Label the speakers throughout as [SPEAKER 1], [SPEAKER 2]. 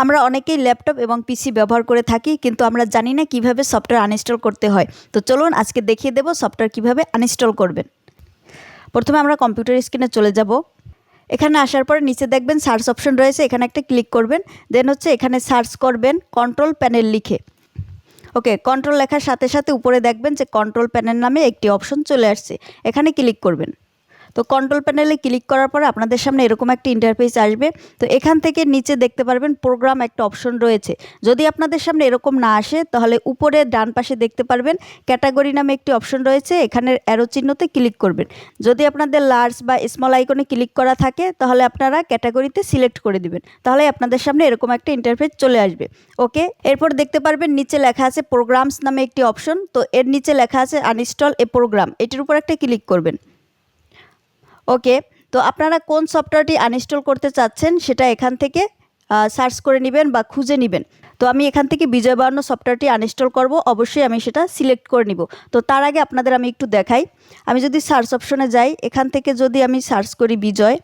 [SPEAKER 1] আমরা অনেকেই ল্যাপটপ এবং পিসি ব্যবহার করে থাকি, কিন্তু আমরা জানি না কিভাবে সফটওয়্যার আনইনস্টল করতে হয়। তো চলুন আজকে দেখিয়ে দেব সফটওয়্যার কিভাবে আনইনস্টল করবেন। প্রথমে আমরা কম্পিউটার স্ক্রিনে চলে যাব। এখানে আসার পরে নিচে দেখবেন সার্চ অপশন রয়েছে, এখানে একটা ক্লিক করবেন। দেন হচ্ছে এখানে সার্চ করবেন কন্ট্রোল প্যানেল লিখে। ওকে, কন্ট্রোল লেখার সাথে সাথে উপরে দেখবেন যে কন্ট্রোল প্যানেল নামে একটি অপশন চলে আসছে, এখানে ক্লিক করবেন। তো কন্ট্রোল প্যানেলে ক্লিক করার পরে আপনাদের সামনে এরকম একটা ইন্টারফেস আসবে। তো এখান থেকে নিচে দেখতে পারবেন প্রোগ্রাম একটা অপশন রয়েছে। যদি আপনাদের সামনে এরকম না আসে তাহলে উপরে ডান পাশে দেখতে পারবেন ক্যাটাগরি নামে একটি অপশন রয়েছে, এখানে অ্যারো চিহ্নতে ক্লিক করবেন। যদি আপনাদের লার্জ বা স্মল আইকনে ক্লিক করা থাকে তাহলে আপনারা ক্যাটাগরিতে সিলেক্ট করে দিবেন, তাহলে আপনাদের সামনে এরকম একটা ইন্টারফেস চলে আসবে। ওকে, এরপর দেখতে পারবেন নিচে লেখা আছে প্রোগ্রামস নামে একটি অপশন। তো এর নিচে লেখা আছে আনইনস্টল এ প্রোগ্রাম, এটির উপর একটা ক্লিক করবেন। ওকে, তো আপনারা কোন সফটওয়্যারটি আনইনস্টল করতে চাচ্ছেন সেটা এখান থেকে সার্চ করে নেবেন বা খুঁজে নেবেন। তো আমি এখান থেকে বিজয় বায়ান্ন সফটওয়্যারটি আনইনস্টল করব, অবশ্যই আমি সেটা সিলেক্ট করে নিব। তো তার আগে আপনাদের আমি একটু দেখাই। আমি যদি সার্চ অপশনে যাই, এখান থেকে যদি আমি সার্চ করি বিজয়,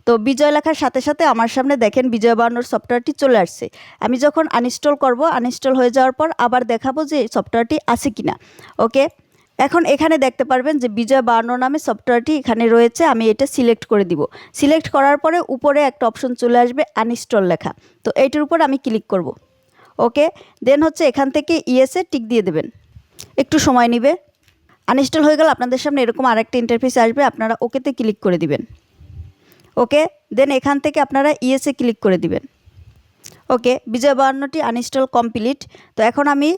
[SPEAKER 1] তো বিজয় লেখার সাথে সাথে আমার সামনে দেখেন বিজয় বায়ান্নর সফটওয়্যারটি চলে আসছে। আমি যখন আনইনস্টল করব, আনইনস্টল হয়ে যাওয়ার পর আবার দেখাবো যে সফটওয়্যারটি আছে কিনা। ওকে, এখন এখানে দেখতে পারবেন যে বিজয় বায়ান্ন নামে সফটওয়্যারটি এখানে রয়েছে, আমি এটা সিলেক্ট করে দিব। সিলেক্ট করার পরে উপরে একটা অপশন চলে আসবে আনইনস্টল লেখা, তো এইটির উপর আমি ক্লিক করব। ওকে, দেন হচ্ছে এখান থেকে ইয়েসে টিক দিয়ে দেবেন, একটু সময় নেবে। আনইনস্টল হয়ে গেল আপনাদের সামনে এরকম আরেকটা ইন্টারফেস আসবে, আপনারা ওকেতে ক্লিক করে দিবেন। ওকে, দেন এখান থেকে আপনারা ইয়েসে ক্লিক করে দিবেন। ওকে, বিজয় বায়ান্নটি আনইনস্টল কমপ্লিট। তো এখন আমি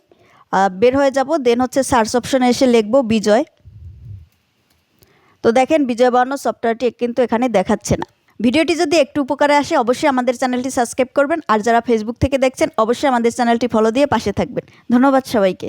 [SPEAKER 1] বের হয়ে যাব। দেন হচ্ছে সার্চ অপশনে এসে লিখব বিজয়। তো দেখেন বিজয় বায়ান্ন সফটওয়্যারটি কিন্তু এখানে দেখাচ্ছে না। ভিডিওটি যদি একটু উপকারে আসে অবশ্যই আমাদের চ্যানেলটি সাবস্ক্রাইব করবেন, আর যারা ফেসবুক থেকে দেখছেন অবশ্যই আমাদের চ্যানেলটি ফলো দিয়ে পাশে থাকবেন। ধন্যবাদ সবাইকে।